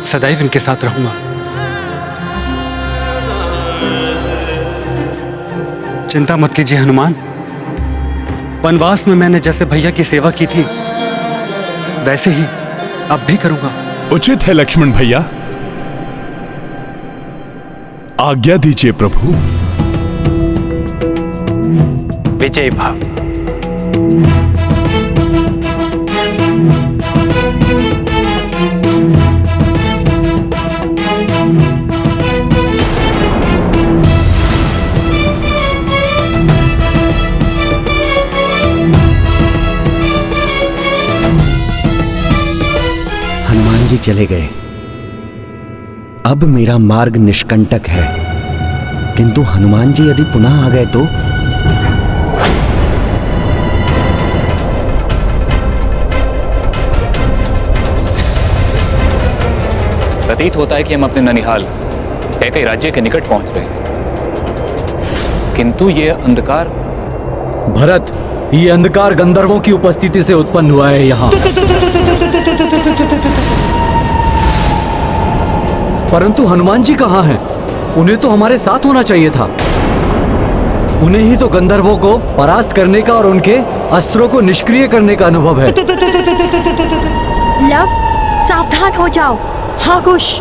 सदैव इनके साथ रहूंगा। चिंता मत कीजिए हनुमान। वनवास में मैंने जैसे भैया की सेवा की थी वैसे ही अब भी करूंगा। उचित है लक्ष्मण भैया, आज्ञा दीजिए प्रभु। विजय भाव। हनुमान जी चले गए। अब मेरा मार्ग निष्कंटक है, किंतु हनुमान जी यदि पुनः आ गए तो? प्रतीत होता है कि हम अपने ननिहाल कैकई राज्य के निकट पहुंच रहे हैं, किंतु यह अंधकार। भरत, ये अंधकार गंधर्वों की उपस्थिति से उत्पन्न हुआ है यहाँ। परंतु हनुमान जी कहाँ हैं? उन्हें तो हमारे साथ होना चाहिए था। उन्हें ही तो गंधर्वों को परास्त करने का और उनके अस्त्रों को निष्क्रिय करने का अनुभव है। लव, सावधान हो जाओ। हाँ कुश,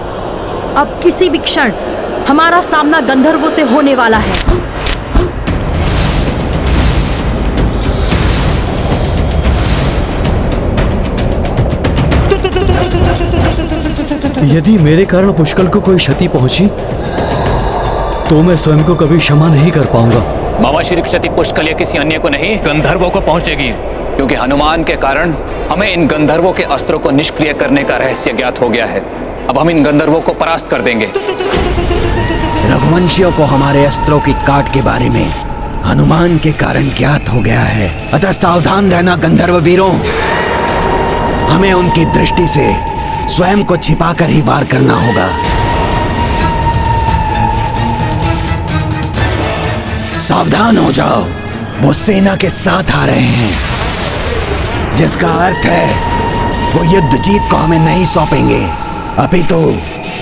अब किसी भी क्षण हमारा सामना गंधर्वों से होने वाला है। यदि मेरे कारण पुष्कल को कोई क्षति पहुंची तो मैं स्वयं को कभी क्षमा नहीं कर पाऊंगा। मामाश्री की क्षति पुष्कल या किसी अन्य को नहीं, गंधर्वों को पहुंचेगी, क्योंकि हनुमान के कारण हमें इन गंधर्वों के अस्त्रों को निष्क्रिय करने का रहस्य ज्ञात हो गया है। अब हम इन गंधर्वों को परास्त कर देंगे। रघुवंशियों को हमारे अस्त्रों की काट के बारे में हनुमान के कारण ज्ञात हो गया है, अतः सावधान रहना गंधर्व वीरों। हमें उनकी दृष्टि से स्वयं को छिपाकर ही वार करना होगा। सावधान हो जाओ, वो सेना के साथ आ रहे हैं, जिसका अर्थ है वो युद्ध जीत को हमें नहीं सौंपेंगे, अभी तो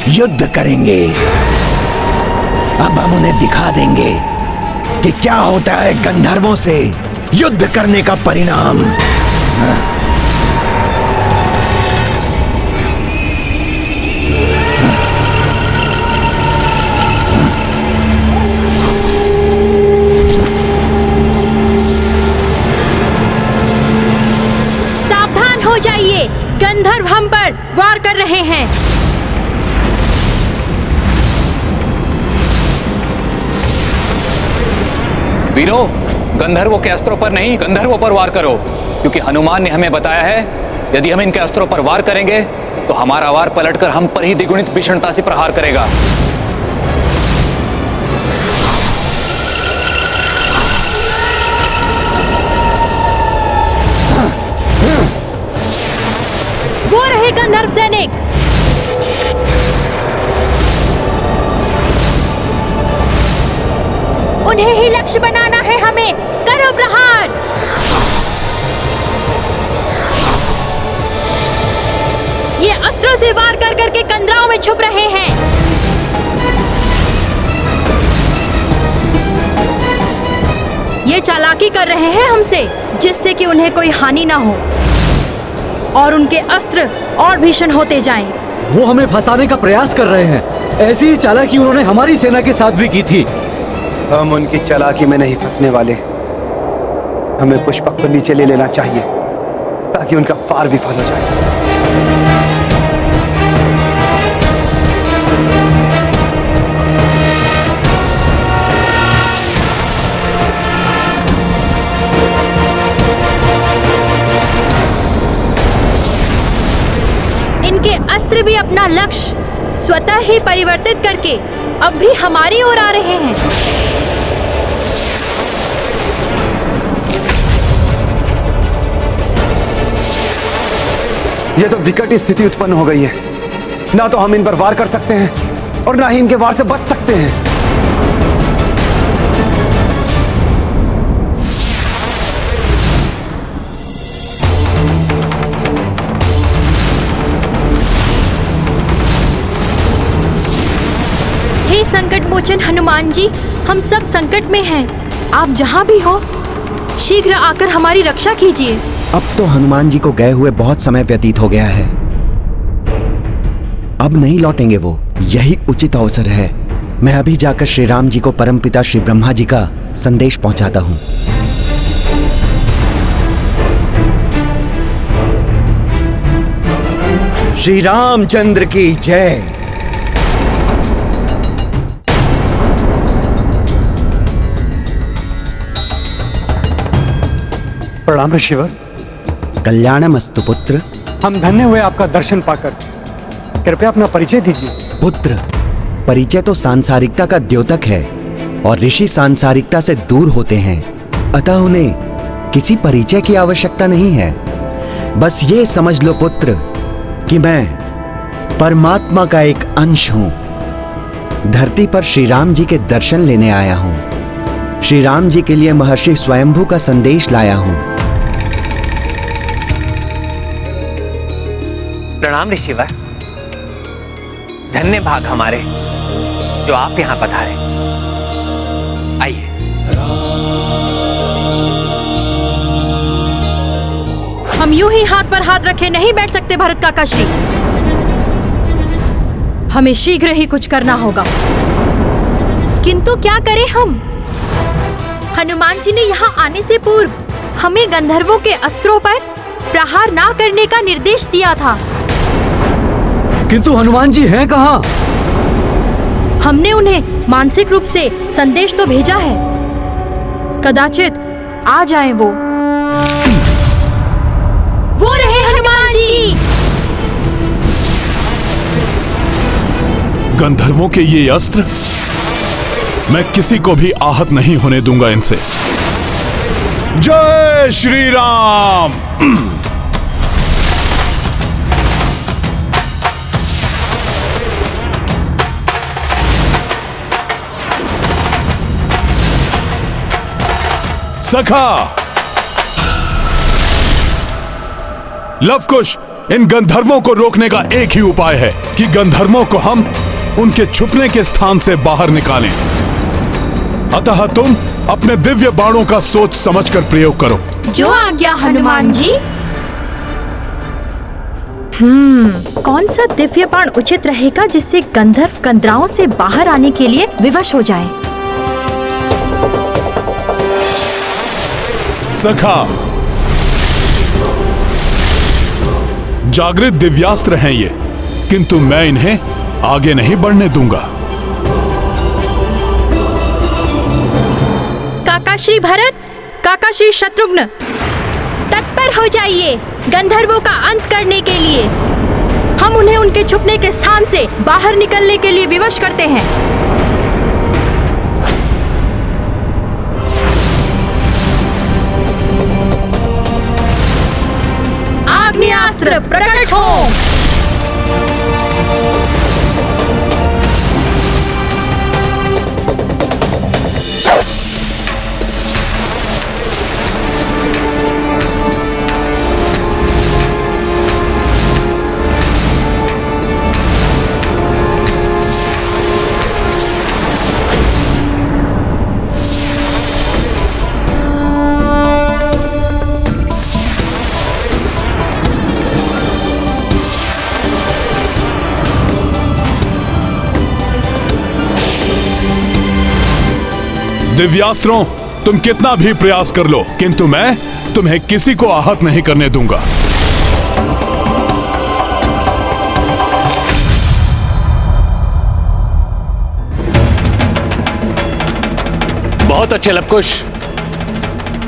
युद्ध करेंगे। अब हम उन्हें दिखा देंगे कि क्या होता है गंधर्वों से युद्ध करने का परिणाम। सावधान हो जाइए, गंधर्व हम पर वार कर रहे हैं। वीरों, गंधर्वों के अस्त्रों पर नहीं, गंधर्वों पर वार करो, क्योंकि हनुमान ने हमें बताया है यदि हम इनके अस्त्रों पर वार करेंगे तो हमारा वार पलटकर हम पर ही द्विगुणित भीषणता से प्रहार करेगा। वो रहे गंधर्व सैनिक। उन्हें ही लक्ष्य बनाना है हमें। करो प्रहार। ये अस्त्रों से वार कर करके कंदराओं में छुप रहे हैं। ये चालाकी कर रहे हैं हमसे, जिससे कि उन्हें कोई हानि ना हो और उनके अस्त्र और भीषण होते जाएं। वो हमें फंसाने का प्रयास कर रहे हैं। ऐसी ही चालाकी उन्होंने हमारी सेना के साथ भी की थी। हम उनकी चालाकी में नहीं फंसने वाले। हमें पुष्पक को नीचे ले लेना चाहिए ताकि उनका फार विफल हो जाए। अस्त्र भी अपना लक्ष्य स्वतः ही परिवर्तित करके अब भी हमारी ओर आ रहे हैं। ये तो विकट स्थिति उत्पन्न हो गई है। ना तो हम इन पर वार कर सकते हैं और ना ही इनके वार से बच सकते हैं। हे संकट मोचन हनुमान जी, हम सब संकट में हैं। आप जहाँ भी हो शीघ्र आकर हमारी रक्षा कीजिए। अब तो हनुमान जी को गए हुए बहुत समय व्यतीत हो गया है। अब नहीं लौटेंगे वो, यही उचित अवसर है। मैं अभी जाकर श्री राम जी को परमपिता श्री ब्रह्मा जी का संदेश पहुंचाता हूं। श्री रामचंद्र की जय। प्रणाम ऋषिवर। कल्याणमस्तु पुत्र। हम धन्य हुए आपका दर्शन पाकर। कृपया अपना परिचय दीजिए। पुत्र, परिचय तो सांसारिकता का द्योतक है और ऋषि सांसारिकता से दूर होते हैं, अतः उन्हें किसी परिचय की आवश्यकता नहीं है। बस ये समझ लो पुत्र कि मैं परमात्मा का एक अंश हूं। धरती पर श्री राम जी के दर्शन लेने आया हूं। श्री राम जी के लिए महर्षि स्वयंभू का संदेश लाया हूं। प्रणाम ऋषिवर। धन्य भाग हमारे जो आप यहां पधारे। आइए। हम यूं ही हाथ पर हाथ रखे नहीं बैठ सकते भरत काका श्री। हमें शीघ्र ही कुछ करना होगा। किंतु क्या करें हम? हनुमान जी ने यहाँ आने से पूर्व हमें गंधर्वों के अस्त्रों पर प्रहार ना करने का निर्देश दिया था। किंतु हनुमान जी हैं कहाँ? हमने उन्हें मानसिक रूप से संदेश तो भेजा है, कदाचित आ जाएं वो। वो रहे हनुमान जी। गंधर्वों के ये अस्त्र, मैं किसी को भी आहत नहीं होने दूंगा इनसे। जय श्री राम। सखा लवकुश, इन गंधर्वों को रोकने का एक ही उपाय है कि गंधर्वों को हम उनके छुपने के स्थान से बाहर निकालें। अतः तुम अपने दिव्य बाणों का सोच समझकर प्रयोग करो। जो आज्ञा हनुमान जी। कौन सा दिव्य बाण उचित रहेगा जिससे गंधर्व गंधराओं से बाहर आने के लिए विवश हो जाएं? सखा, जागृत दिव्यास्त्र हैं ये, किंतु मैं इन्हें आगे नहीं बढ़ने दूंगा। काका श्री भरत, काका श्री शत्रुघ्न, तत्पर हो जाइए गंधर्वों का अंत करने के लिए। हम उन्हें उनके छुपने के स्थान से बाहर निकलने के लिए विवश करते हैं। आग्नेयास्त्र प्रकट हो। दिव्यास्त्रों, तुम कितना भी प्रयास कर लो, किंतु मैं तुम्हें किसी को आहत नहीं करने दूंगा। बहुत अच्छे लवकुश,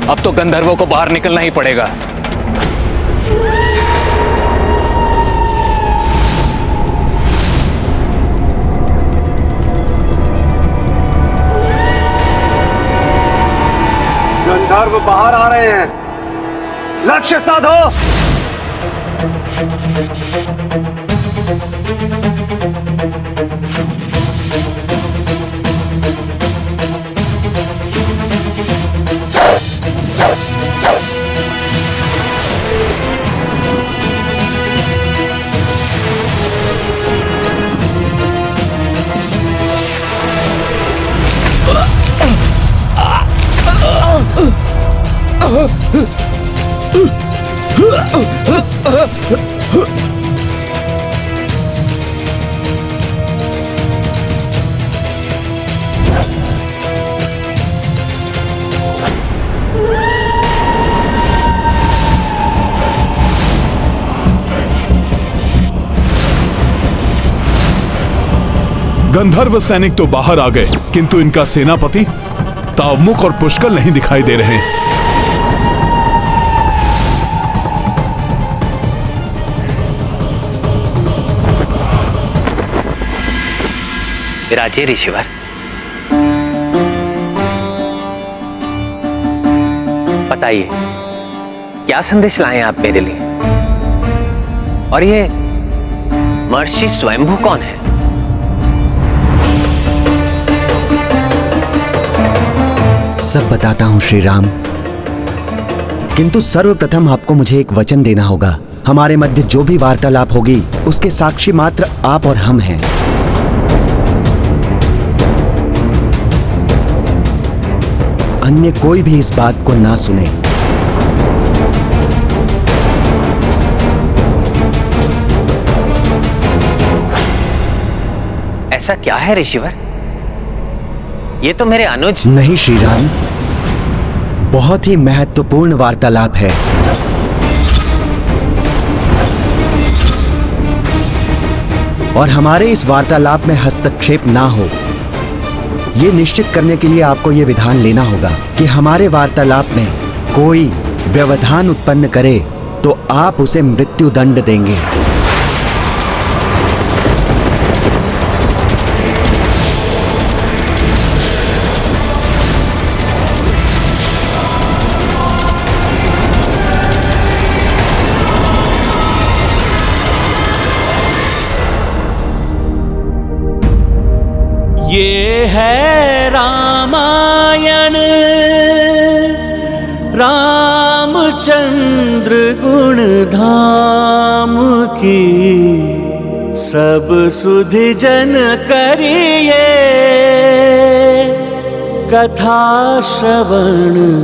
अब तो गंधर्वों को बाहर निकलना ही पड़ेगा। गंधर्व बाहर आ रहे हैं। लक्ष्य साधो। गंधर्व सैनिक तो बाहर आ गए, किंतु इनका सेनापति तावमुख और पुष्कल नहीं दिखाई दे रहे। विराजिए ऋषिवर। बताइए क्या संदेश लाए हैं आप मेरे लिए? और ये महर्षि स्वयंभू कौन है? सब बताता हूं श्री राम, किंतु सर्वप्रथम आपको मुझे एक वचन देना होगा। हमारे मध्य जो भी वार्तालाप होगी उसके साक्षी मात्र आप और हम हैं। अन्य कोई भी इस बात को ना सुने। ऐसा क्या है ऋषिवर? ये तो मेरे अनुज। नहीं श्री राम, बहुत ही महत्वपूर्ण वार्तालाप है। और हमारे इस वार्तालाप में हस्तक्षेप ना हो, ये निश्चित करने के लिए आपको ये विधान लेना होगा कि हमारे वार्तालाप में कोई व्यवधान उत्पन्न करे तो आप उसे मृत्यु दंड देंगे। ये है रामायण, रामचंद्र गुण धाम की, सब सुधि जन करिए कथा श्रवण।